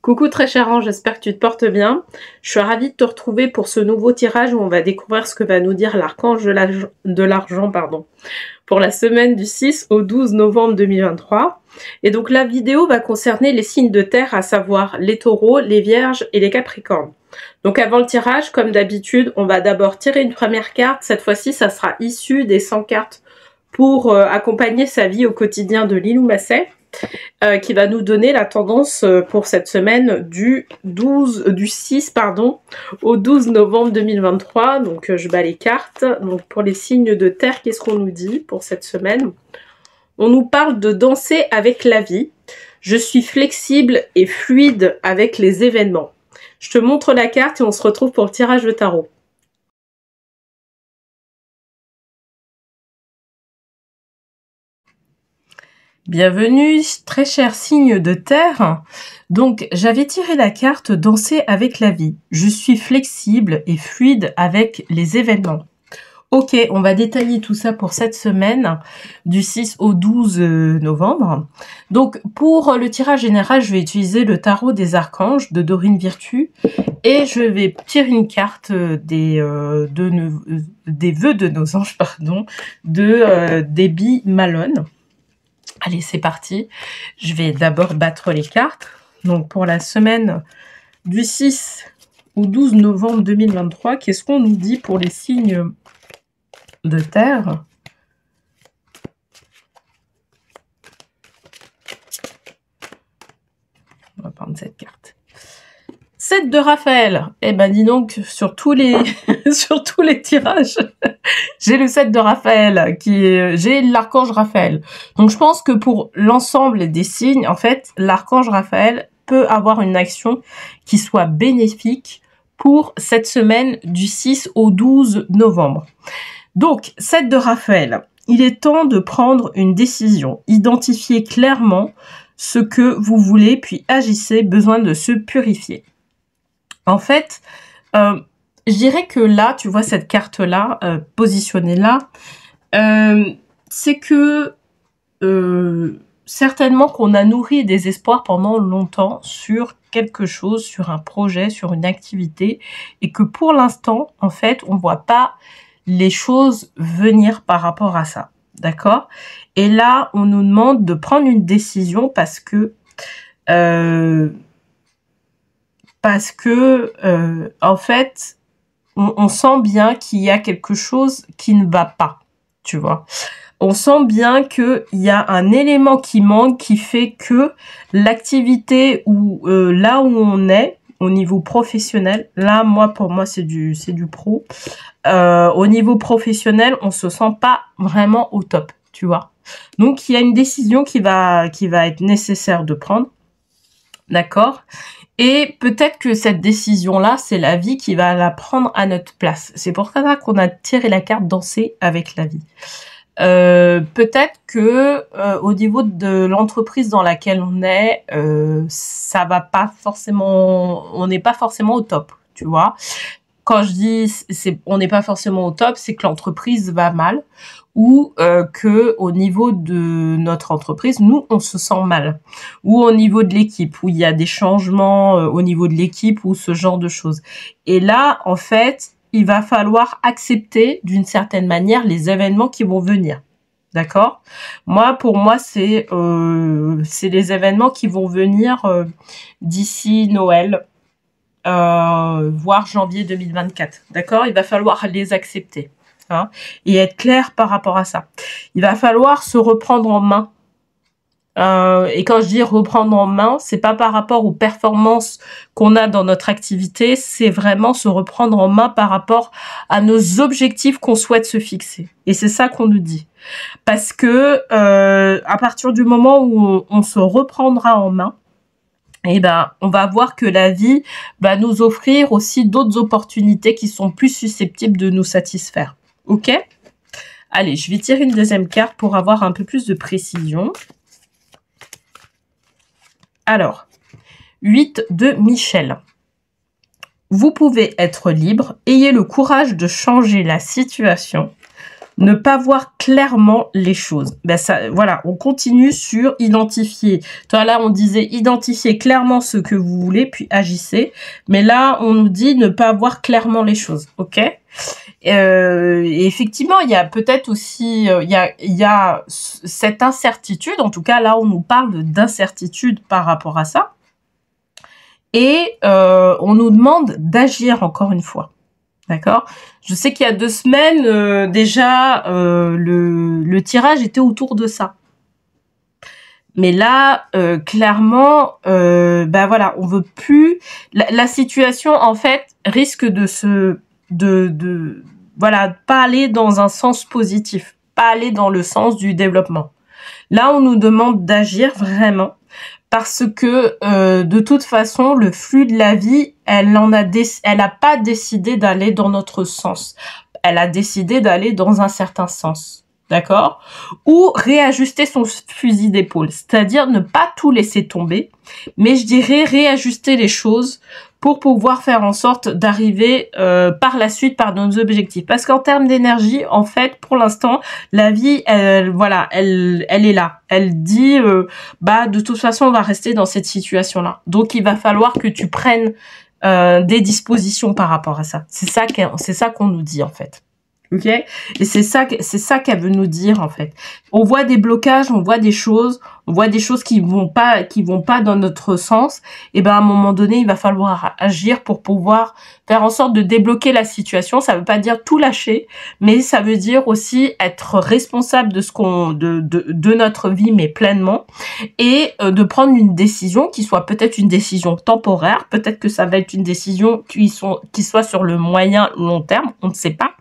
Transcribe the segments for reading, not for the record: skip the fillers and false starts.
Coucou très cher Ange, j'espère que tu te portes bien. Je suis ravie de te retrouver pour ce nouveau tirage où on va découvrir ce que va nous dire l'archange de l'argent pour la semaine du 6 au 12 novembre 2023. Et donc la vidéo va concerner les signes de terre, à savoir les taureaux, les vierges et les capricornes. Donc avant le tirage, comme d'habitude, on va d'abord tirer une première carte. Cette fois-ci, ça sera issu des 100 cartes pour accompagner sa vie au quotidien de Lilou Masset. Qui va nous donner la tendance pour cette semaine du 6 au 12 novembre 2023. Donc je bats les cartes. Donc pour les signes de terre, qu'est-ce qu'on nous dit pour cette semaine? On nous parle de danser avec la vie. Je suis flexible et fluide avec les événements. Je te montre la carte et on se retrouve pour le tirage de tarot. Bienvenue, très cher signe de terre. Donc, j'avais tiré la carte Danser avec la vie. Je suis flexible et fluide avec les événements. Ok, on va détailler tout ça pour cette semaine, du 6 au 12 novembre. Donc, pour le tirage général, je vais utiliser le tarot des archanges de Dorine Virtue. Et je vais tirer une carte des vœux de nos anges, de Debbie Malone. Allez, c'est parti. Je vais d'abord battre les cartes. Donc, pour la semaine du 6 au 12 novembre 2023, qu'est-ce qu'on nous dit pour les signes de terre? On va prendre cette carte. 7 de Raphaël. Eh ben, dis donc, sur tous les, sur tous les tirages, j'ai le 7 de Raphaël, j'ai l'archange Raphaël. Donc, je pense que pour l'ensemble des signes, en fait, l'archange Raphaël peut avoir une action qui soit bénéfique pour cette semaine du 6 au 12 novembre. Donc, 7 de Raphaël. Il est temps de prendre une décision. Identifiez clairement ce que vous voulez, puis agissez, besoin de se purifier. En fait, je dirais que là, tu vois cette carte-là, positionnée là, c'est que certainement qu'on a nourri des espoirs pendant longtemps sur quelque chose, sur un projet, sur une activité, et que pour l'instant, en fait, on ne voit pas les choses venir par rapport à ça. D'accord? Et là, on nous demande de prendre une décision parce que en fait, on sent bien qu'il y a quelque chose qui ne va pas, tu vois. On sent bien qu'il y a un élément qui manque, qui fait que l'activité ou là où on est, au niveau professionnel, là, pour moi, c'est du pro. Au niveau professionnel, on se sent pas vraiment au top, tu vois. Donc, il y a une décision qui va être nécessaire de prendre, d'accord? Et peut-être que cette décision-là, c'est la vie qui va la prendre à notre place. C'est pour ça qu'on a tiré la carte Danser avec la vie. Peut-être que au niveau de l'entreprise dans laquelle on est, ça va pas forcément, on n'est pas forcément au top, tu vois. Quand je dis on n'est pas forcément au top, c'est que l'entreprise va mal ou que au niveau de notre entreprise, nous, on se sent mal. Ou au niveau de l'équipe, où il y a des changements au niveau de l'équipe ou ce genre de choses. Et là, en fait, il va falloir accepter d'une certaine manière les événements qui vont venir. D'accord? Pour moi, c'est les événements qui vont venir d'ici Noël, voire janvier 2024. D'accord? Il va falloir les accepter. Hein, et être clair par rapport à ça. Il va falloir se reprendre en main. Et quand je dis reprendre en main, c'est pas par rapport aux performances qu'on a dans notre activité, c'est vraiment se reprendre en main par rapport à nos objectifs qu'on souhaite se fixer. Et c'est ça qu'on nous dit. Parce que à partir du moment où on se reprendra en main, eh ben, on va voir que la vie va nous offrir aussi d'autres opportunités qui sont plus susceptibles de nous satisfaire. Ok? Allez, je vais tirer une deuxième carte pour avoir un peu plus de précision. Alors, 8 de Michel. Vous pouvez être libre, ayez le courage de changer la situation. ne pas voir clairement les choses. Ben ça, voilà, on continue sur identifier. Toi, là, on disait identifier clairement ce que vous voulez, puis agissez. Mais là, on nous dit ne pas voir clairement les choses, ok? Et effectivement, il y a peut-être aussi, il y a cette incertitude. En tout cas, là, on nous parle d'incertitude par rapport à ça. Et on nous demande d'agir encore une fois. D'accord? Je sais qu'il y a 2 semaines, déjà, le tirage était autour de ça. Mais là, clairement, bah voilà, on veut plus... La situation, en fait, risque de voilà, pas aller dans un sens positif, pas aller dans le sens du développement. Là, on nous demande d'agir vraiment parce que de toute façon, le flux de la vie, elle a pas décidé d'aller dans notre sens. Elle a décidé d'aller dans un certain sens. D'accord? Ou réajuster son fusil d'épaule, c'est-à-dire ne pas tout laisser tomber, mais je dirais réajuster les choses pour pouvoir faire en sorte d'arriver par la suite par nos objectifs. Parce qu'en termes d'énergie, en fait, pour l'instant, la vie, voilà, elle est là. Elle dit, bah de toute façon, on va rester dans cette situation-là. Donc, il va falloir que tu prennes des dispositions par rapport à ça. C'est ça qu'on nous dit en fait. Ok, et c'est ça qu'elle veut nous dire en fait. On voit des blocages, on voit des choses qui vont pas dans notre sens. Et ben à un moment donné, il va falloir agir pour pouvoir faire en sorte de débloquer la situation. Ça veut pas dire tout lâcher, mais ça veut dire aussi être responsable de de notre vie, mais pleinement, et de prendre une décision qui soit peut-être une décision temporaire, peut-être que ça va être une décision qui soit sur le moyen long terme, on ne sait pas,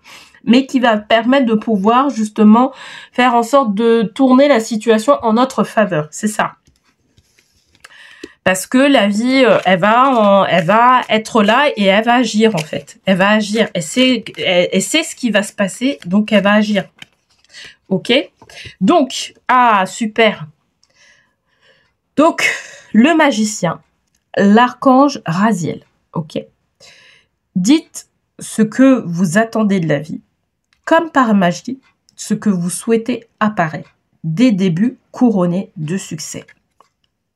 mais qui va permettre de pouvoir justement faire en sorte de tourner la situation en notre faveur. C'est ça. Parce que la vie, elle va être là et elle va agir en fait. Elle va agir. Elle sait ce qui va se passer, donc elle va agir. Ok? Donc, ah, super. Donc, le magicien, l'archange Raziel. Ok? Dites ce que vous attendez de la vie. Comme par magie, ce que vous souhaitez apparaît. Des débuts couronnés de succès.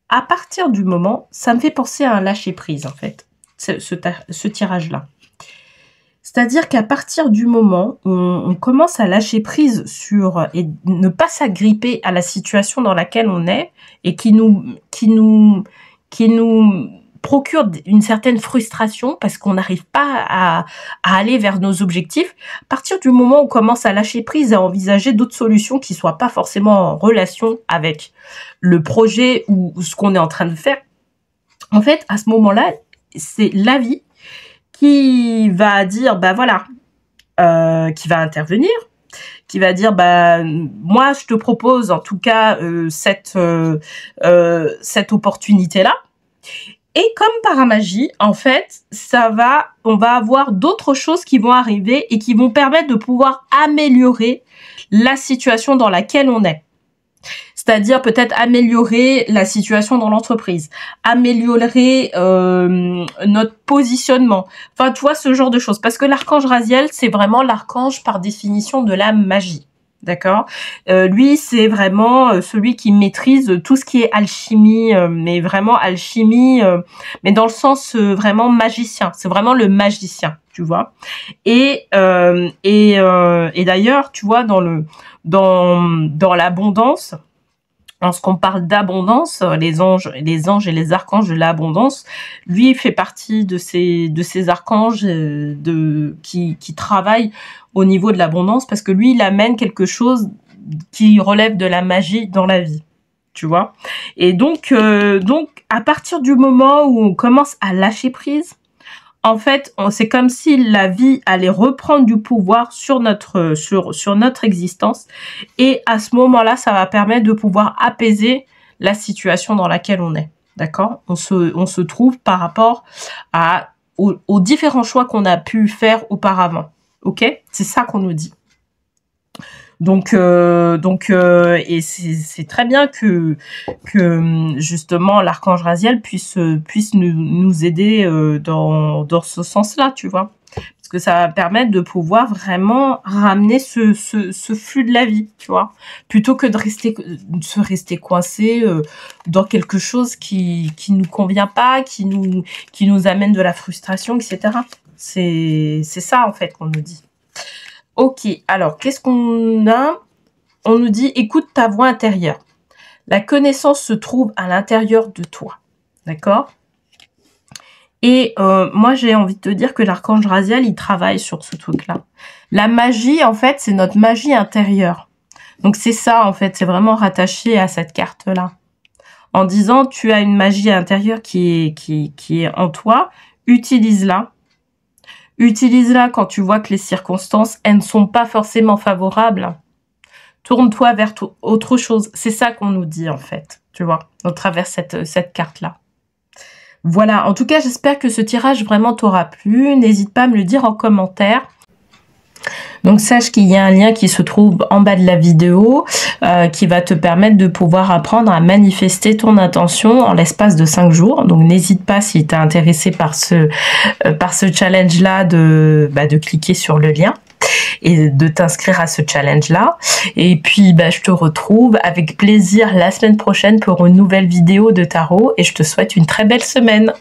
À partir du moment, ça me fait penser à un lâcher-prise, en fait, ce tirage-là. C'est-à-dire qu'à partir du moment où on commence à lâcher prise et ne pas s'agripper à la situation dans laquelle on est et qui nous procure une certaine frustration parce qu'on n'arrive pas à aller vers nos objectifs, à partir du moment où on commence à lâcher prise et à envisager d'autres solutions qui soient pas forcément en relation avec le projet ou ce qu'on est en train de faire, en fait, à ce moment-là, c'est la vie qui va dire, bah voilà, qui va intervenir, qui va dire, bah moi je te propose en tout cas cette opportunité-là. Et comme par magie, en fait, on va avoir d'autres choses qui vont arriver et qui vont permettre de pouvoir améliorer la situation dans laquelle on est. C'est-à-dire peut-être améliorer la situation dans l'entreprise, améliorer notre positionnement. Enfin, tu vois, ce genre de choses. Parce que l'archange Raziel, c'est vraiment l'archange par définition de la magie. D'accord? Lui, c'est vraiment celui qui maîtrise tout ce qui est alchimie, mais vraiment alchimie, mais dans le sens vraiment magicien. C'est vraiment le magicien, tu vois. Et d'ailleurs, tu vois, dans l'abondance, lorsqu'on parle d'abondance, les anges et les archanges de l'abondance, lui fait partie de ces archanges qui travaillent au niveau de l'abondance parce que lui, il amène quelque chose qui relève de la magie dans la vie, tu vois. Et donc, à partir du moment où on commence à lâcher prise, en fait, c'est comme si la vie allait reprendre du pouvoir sur notre existence. Et à ce moment-là, ça va permettre de pouvoir apaiser la situation dans laquelle on est. D'accord? On se trouve par rapport aux différents choix qu'on a pu faire auparavant. Ok? C'est ça qu'on nous dit. Donc, et c'est très bien que justement l'archange Raziel puisse nous aider dans ce sens-là, tu vois. Parce Parce que ça va permettre de pouvoir vraiment ramener ce flux de la vie, tu vois. Plutôt que de se rester coincé dans quelque chose qui nous convient pas, qui nous amène de la frustration, etc. C'est ça, en fait, qu'on nous dit. Ok, alors, qu'est-ce qu'on a? On nous dit, écoute ta voix intérieure. La connaissance se trouve à l'intérieur de toi. D'accord? Et moi, j'ai envie de te dire que l'archange Raziel, il travaille sur ce truc-là. La magie, en fait, c'est notre magie intérieure. Donc, c'est ça, en fait, c'est vraiment rattaché à cette carte-là. En disant, tu as une magie intérieure qui est en toi, utilise-la. Utilise-la quand tu vois que les circonstances, elles ne sont pas forcément favorables. Tourne-toi vers autre chose. C'est ça qu'on nous dit, en fait, tu vois, à travers cette carte-là. Voilà, en tout cas, j'espère que ce tirage vraiment t'aura plu. N'hésite pas à me le dire en commentaire. Donc, sache qu'il y a un lien qui se trouve en bas de la vidéo qui va te permettre de pouvoir apprendre à manifester ton intention en l'espace de 5 jours. Donc, n'hésite pas, si tu es intéressé par ce challenge-là, de cliquer sur le lien et de t'inscrire à ce challenge-là. Et puis, je te retrouve avec plaisir la semaine prochaine pour une nouvelle vidéo de tarot et je te souhaite une très belle semaine.